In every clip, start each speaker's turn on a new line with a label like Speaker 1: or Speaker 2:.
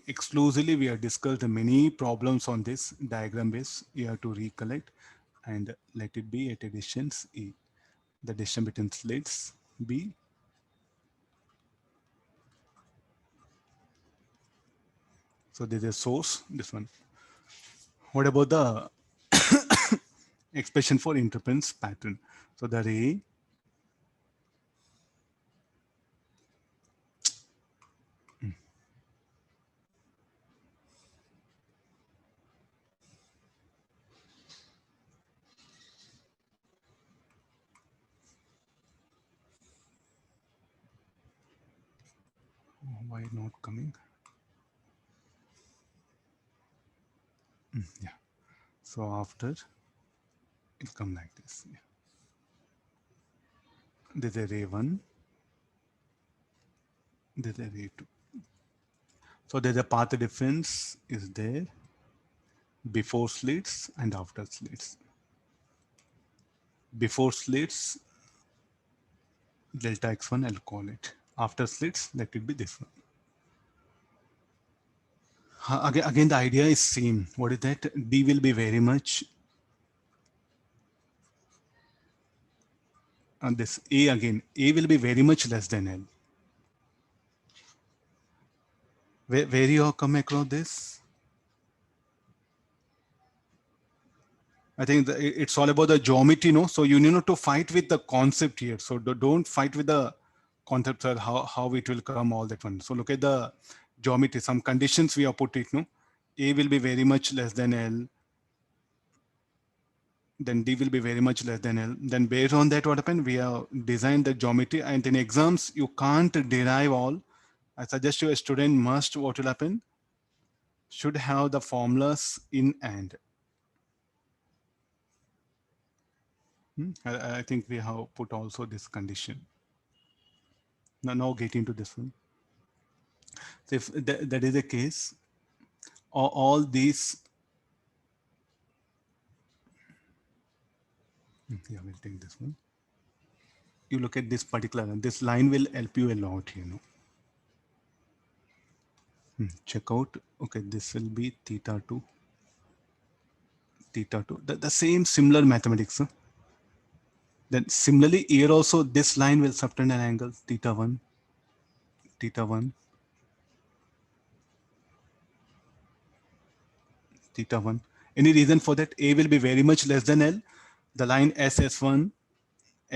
Speaker 1: exclusively we have discussed many problems on this diagram base. You have to recollect and let it be at a distance E. The distance between slits B. So this is a source, this one. What about the expression for interference pattern? So the ray why not coming? Yeah. So after it come like this. Yeah. This is ray 1. This is ray 2. So there's a path difference is there before slits and after slits. Before slits, delta x1, I'll call it. After slits, let it be this one. Again, the idea is same. What is that? D will be very much, and this A again, A will be very much less than L. Where you have come across this? I think it's all about the geometry, no? So you need to fight with the concept here. So don't fight with the concept or how it will come all that one. So look at the geometry, some conditions we have put it, no? A will be very much less than L. Then D will be very much less than L. Then based on that, what happened? We have designed the geometry, and in exams, you can't derive all. I suggest you a student must, what will happen? Should have the formulas in and. I think we have put also this condition. Now get into this one. So if that is the case, all these, yeah, we'll take this one. You look at this particular line. This line will help you a lot, you know. Check out. Okay, this will be theta 2. Theta 2. The same similar mathematics. Huh? Then similarly here also this line will subtend an angle theta 1, theta 1, theta 1. Any reason for that? A will be very much less than L. The line SS1,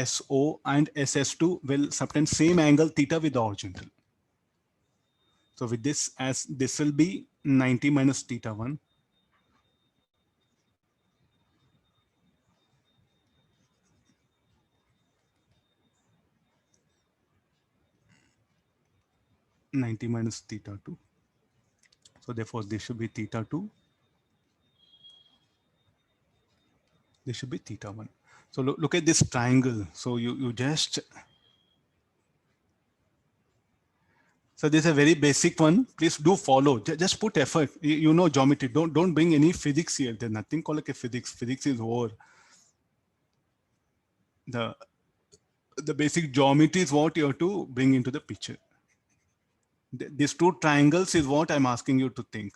Speaker 1: SO and SS2 will subtend same angle theta with the horizontal. So with this, as this will be 90 minus theta 1. Minus theta 2. So therefore this should be theta 2. This should be theta 1. So look at this triangle. So you just, so this is a very basic one. Please do follow. Just put effort. You know geometry. Don't bring any physics here. There's nothing called like a physics. Physics is over. The basic geometry is what you have to bring into the picture. These two triangles is what I'm asking you to think.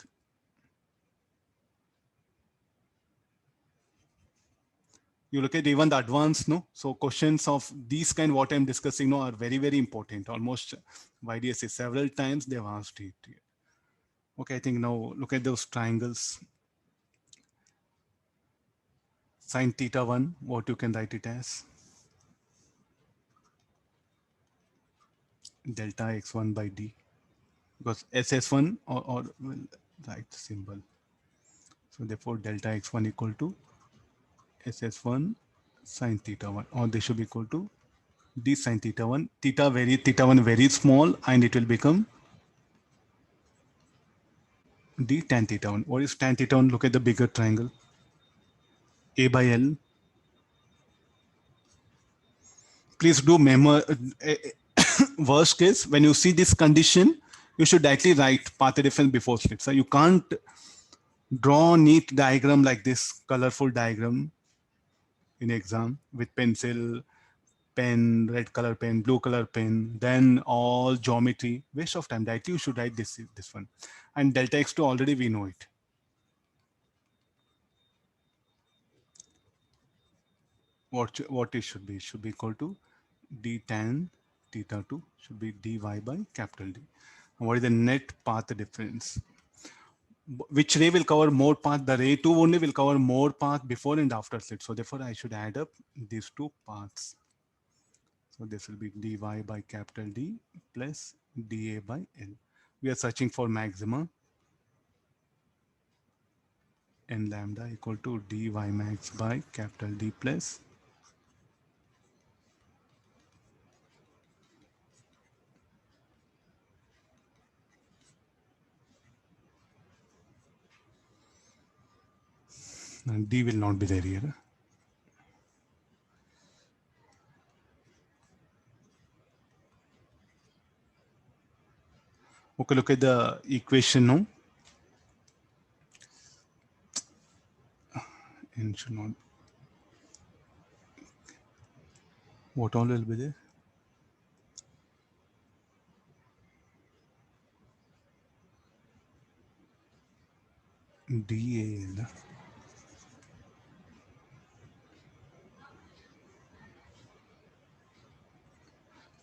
Speaker 1: You look at even the advanced, no? So questions of these kind, what I'm discussing now, are very, very important. Almost YDSA several times they've asked it. Okay, I think now look at those triangles. Sine theta 1, what you can write it as? Delta x1 by d. Because SS1 or well, right symbol. So therefore delta x1 equal to SS1 sine theta 1, or they should be equal to d sine theta 1. Theta 1 very small, and it will become d tan theta 1. What is tan theta 1? Look at the bigger triangle. A by L. Please do remember, worst case, when you see this condition, you should directly write path difference before slip. So you can't draw neat diagram like this, colorful diagram in exam with pencil, pen, red color pen, blue color pen, then all geometry, waste of time. Directly you should write this one. And delta x2 already we know it. What it should be? It should be equal to d tan theta 2 should be dy by capital D. And what is the net path difference? Which ray will cover more path? The ray 2 only will cover more path before and after slit. So therefore I should add up these two paths. So this will be dy by capital D plus dA by L. We are searching for maxima, and lambda equal to dy max by capital D plus and D will not be there here. Okay, look at the equation now. And should not. What all will be there? DAL.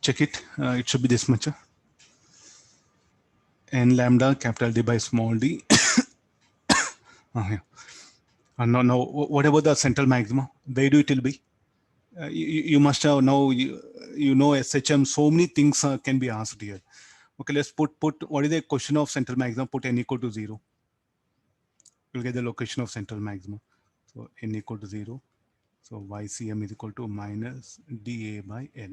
Speaker 1: Check it. It should be this much. N lambda capital D by small d. Yeah. No. What about the central maxima? Where do it will be? You must have now you know SHM. So many things can be asked here. Okay, let's put what is the question of central maximum? Put n equal to 0. You'll get the location of central maximum. So n equal to 0. So YCM is equal to minus dA by L.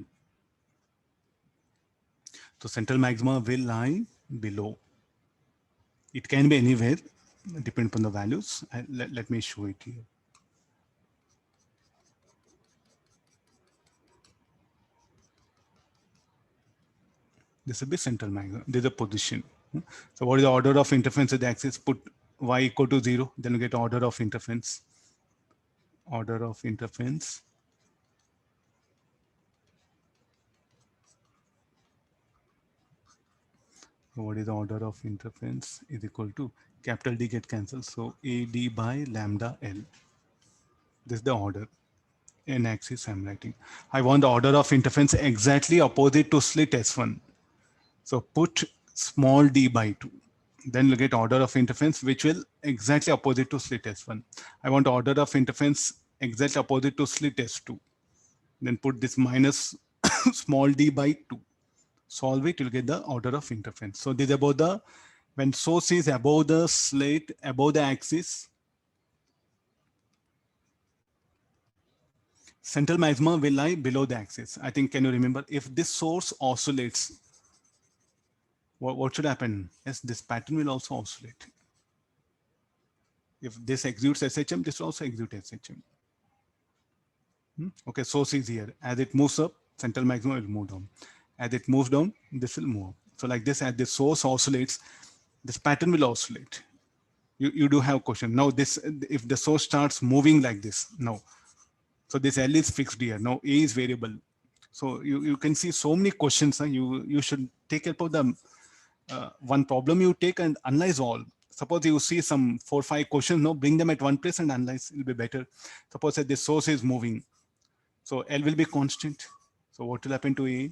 Speaker 1: So central maxima will lie below. It can be anywhere, depending upon the values. Let me show it here. This will be central maximum. This is the position. So what is the order of interference at the axis? Put y equal to 0, then you get order of interference. Order of interference. So what is the order of interference is equal to capital D get cancelled. So AD by lambda L. This is the order. N axis I'm writing. I want the order of interference exactly opposite to slit S1. So put small d by 2. Then you get order of interference which will exactly opposite to slit S1. I want order of interference exactly opposite to slit S2. Then put this minus small d by 2. Solve it, you'll get the order of interference. So this is about the, when source is above the slit, above the axis, central maximum will lie below the axis. I think, can you remember? If this source oscillates, what should happen? Yes, this pattern will also oscillate. If this executes SHM, this will also execute SHM. Okay, source is here. As it moves up, central maximum will move down. As it moves down, this will move up. So like this, as the source oscillates, this pattern will oscillate. You do have question. Now this, if the source starts moving like this, now, so this L is fixed here. Now A is variable. So you can see so many questions. You should take help of the one problem you take and analyze all. Suppose you see some 4 or 5 questions, no, bring them at one place and analyze. It will be better. Suppose that this source is moving. So L will be constant. So what will happen to A?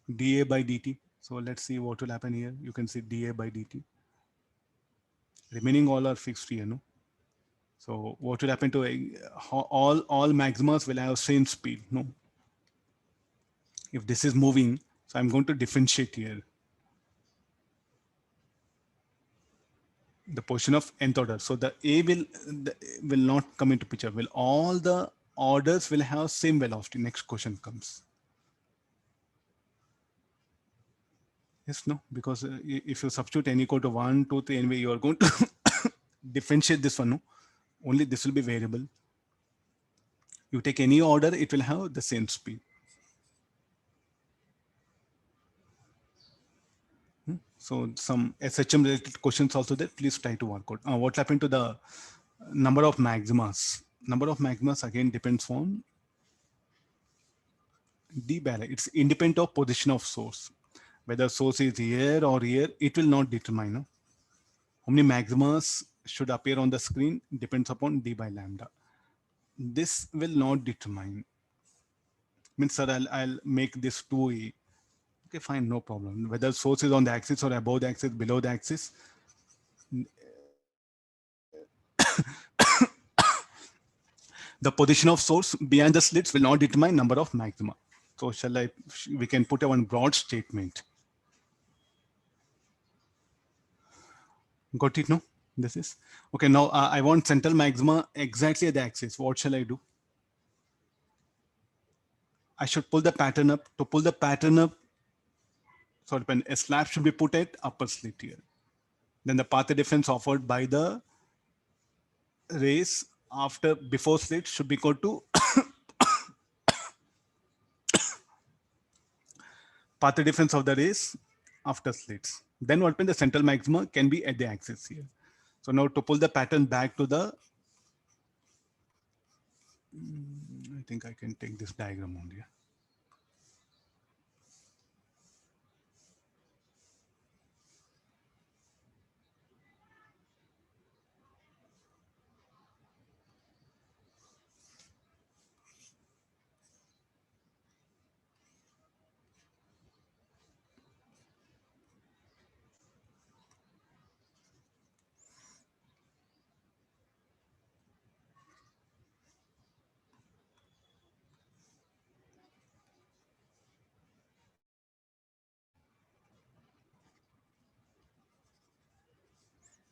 Speaker 1: dA by dt. So let's see what will happen here. You can see dA by dt. Remaining all are fixed here, no? So what will happen to A? All maximas will have same speed, no? If this is moving, so I'm going to differentiate here. The portion of nth order. So the A will not come into picture. Will all the orders will have same velocity? Next question comes. Yes, no, because if you substitute n equal to 1, 2, 3, anyway, you are going to differentiate this one. No? Only this will be variable. You take any order, it will have the same speed. So some SHM related questions also there. Please try to work out. What happened to the number of maximas? Number of maximas again depends on D by L. It's independent of position of source. Whether source is here or here, it will not determine. No? How many maximas should appear on the screen depends upon D by lambda. This will not determine. Means, sir, I'll make this 2A. Okay, fine, no problem. Whether source is on the axis or above the axis, below the axis, the position of source behind the slits will not determine number of maxima. So we can put a one broad statement. Got it, no? This is, okay, now I want central maxima exactly at the axis. What shall I do? I should pull the pattern up. To pull the pattern up, sorry, a slab should be put at upper slit here. Then the path difference offered by the rays before slit should be equal to path difference of the rays after slits. Then what happens? The central maxima can be at the axis here. So now to pull the pattern back to the, I think I can take this diagram only.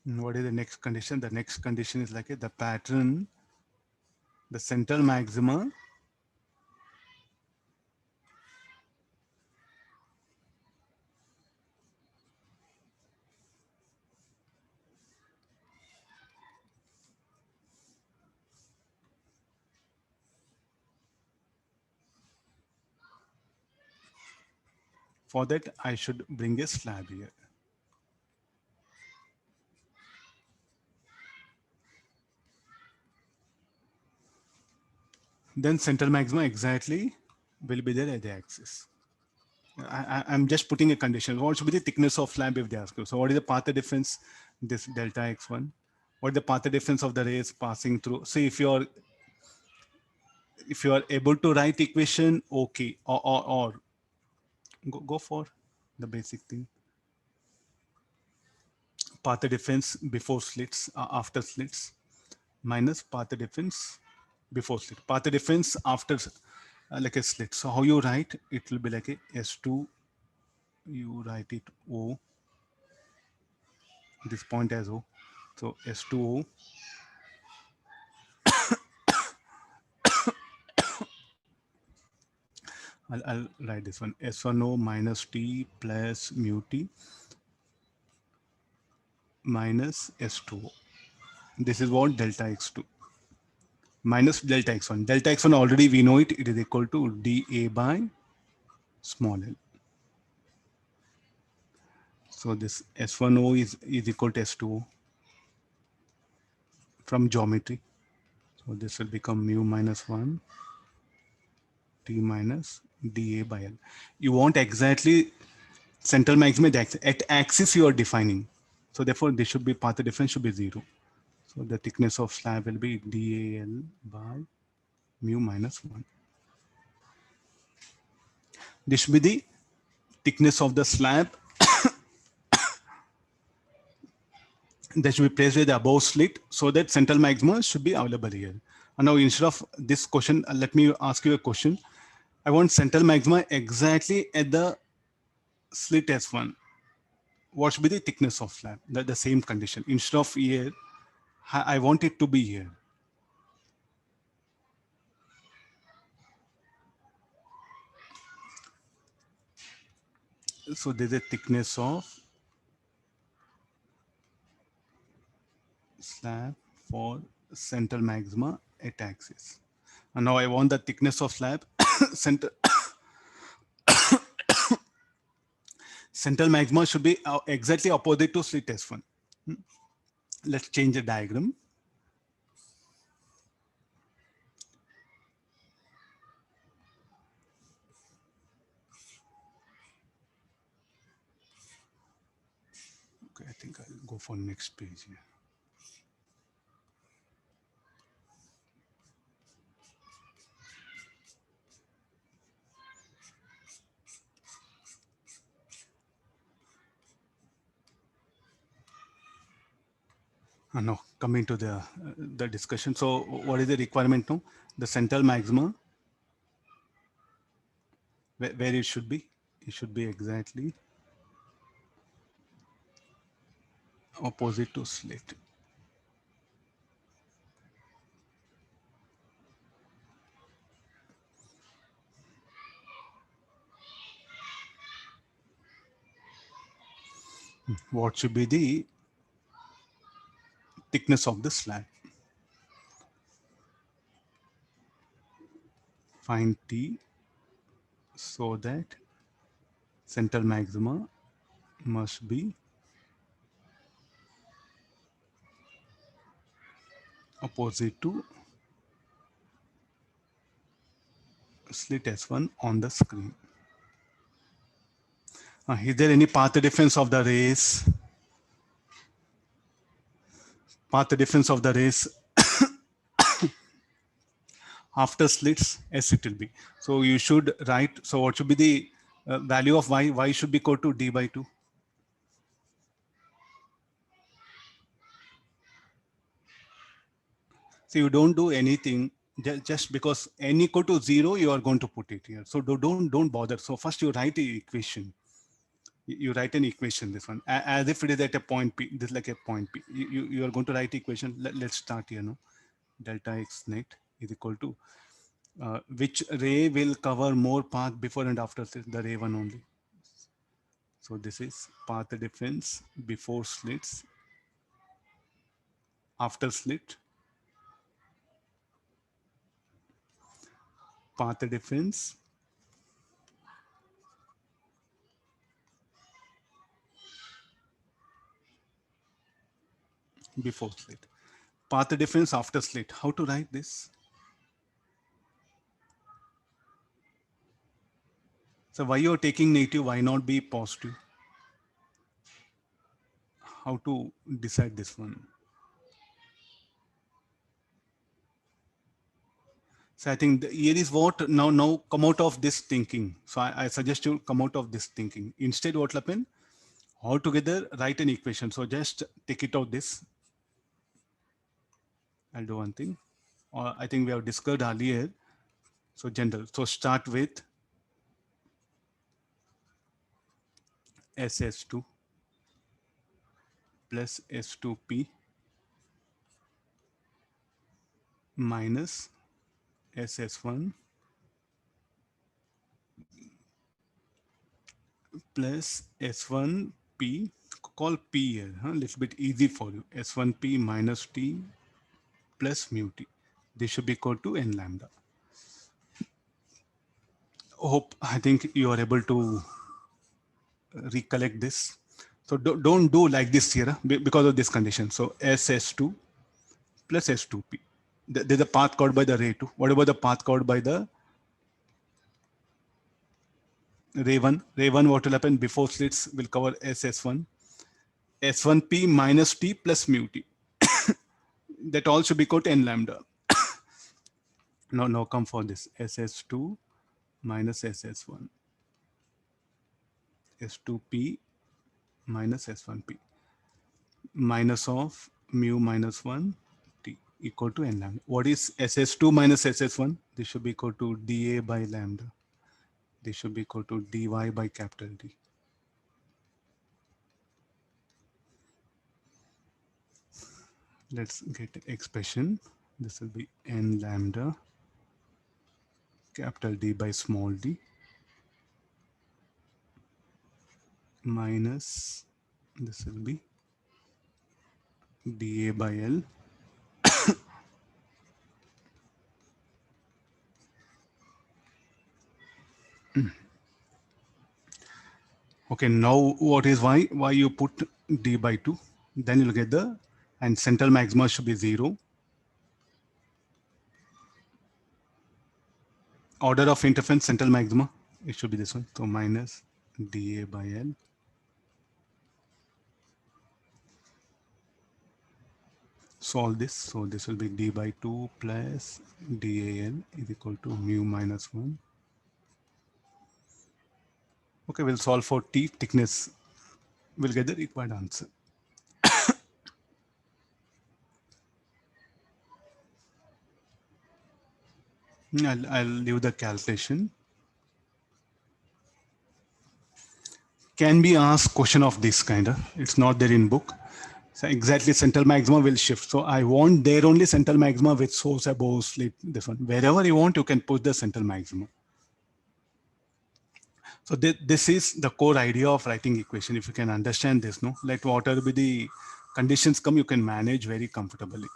Speaker 1: What is the next condition? The next condition is like the pattern, the central maxima for that I should bring a slab here. Then central maxima exactly will be there at the axis. I'm just putting a condition. What should be the thickness of slab if they ask you? So what is the path difference? This delta x1. What is the path difference of the rays passing through? See, if you are able to write equation, okay, or go for the basic thing. Path difference before slits, after slits, minus path difference before slit. Path difference after like a slit. So how you write? It will be like a S2. You write it O. This point as O. So S2O. I'll write this one. S1O minus T plus mu T minus S2O. This is what delta x2 minus delta x1. Delta x1 already we know it. It is equal to dA by small l. So this S1O is equal to S2O from geometry. So this will become mu minus 1 T minus dA by L. You want exactly central maximum at axis you are defining. So therefore this should be path difference should be 0. So the thickness of slab will be dAl by mu minus 1. This should be the thickness of the slab that should be placed with the above slit so that central maxima should be available here. And now instead of this question, let me ask you a question. I want central maxima exactly at the slit S1. What should be the thickness of slab? The same condition. Instead of here, I want it to be here. So there's a thickness of slab for central maxima at axis. And now I want the thickness of slab central maxima should be exactly opposite to slit S1. Let's change the diagram. go for next page here. Now coming to the discussion. So what is the requirement now? The central maxima, where it should be? It should be exactly opposite to slit. What should be the thickness of the slab? Find T so that central maxima must be opposite to slit S1 on the screen. Is there any path difference of the rays? Path difference of the rays after slits, as it will be. So you should write, so what should be the value of y? Y should be equal to d by 2. So you don't do anything just because n equal to 0, you are going to put it here. So don't bother. So first you write the equation. You write an equation, this one, as if it is at a point P, this is like a point P. You are going to write equation. Let's start here now. Delta x net is equal to which ray will cover more path before and after the ray 1 only. So this is path difference before slits, after slit, path difference before slit, path difference after slit. How to write this? So why you're taking negative, why not be positive? How to decide this one? So I think here is what now come out of this thinking. So I suggest you come out of this thinking. Instead, what will happen? Altogether, write an equation. So just take it out this. I'll do one thing. I think we have discussed earlier. So general. So start with SS2 plus S2P minus SS1 plus S1P. Call P here, huh? Little bit easy for you. S1P minus T plus mu T. This should be equal to n lambda. Hope I think you are able to recollect this. So don't do like this here, huh? Because of this condition. So SS2 plus S2P. There's a path covered by the ray 2. What about the path covered by the ray 1? Ray 1, what will happen before slits will cover SS1. S1P minus T plus mu T. That all should be equal to n lambda. Now come for this. SS2 minus SS1. S2P minus S1P. Minus of mu minus 1 T equal to n lambda. What is SS2 minus SS1? This should be equal to dA by lambda. This should be equal to dy by capital D. Let's get expression. This will be n lambda capital D by small d minus this will be dA by L Okay, now what is y? Why you put d by 2? Then you'll get the, and central maxima should be 0. Order of interference central maxima, it should be this one. So minus dA by L solve this. So this will be d by 2 plus dal is equal to mu minus 1. Okay, we'll solve for t thickness. We'll get the required answer. I'll leave the calculation. Can be asked question of this kind of. It's not there in book. So exactly central maxima will shift. So I want there only central maxima with source above slit this one. Wherever you want, you can put the central maxima. So this is the core idea of writing equation. If you can understand this, no, let whatever be the conditions come, you can manage very comfortably.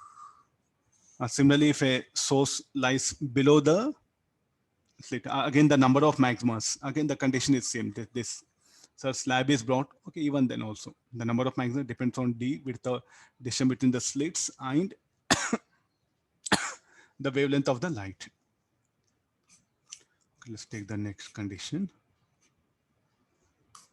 Speaker 1: Similarly, if a source lies below the slit, again the number of maximas, again the condition is same. This so slab is brought. Okay, even then also the number of maxima depends on d with the distance between the slits and the wavelength of the light. Okay, let's take the next condition.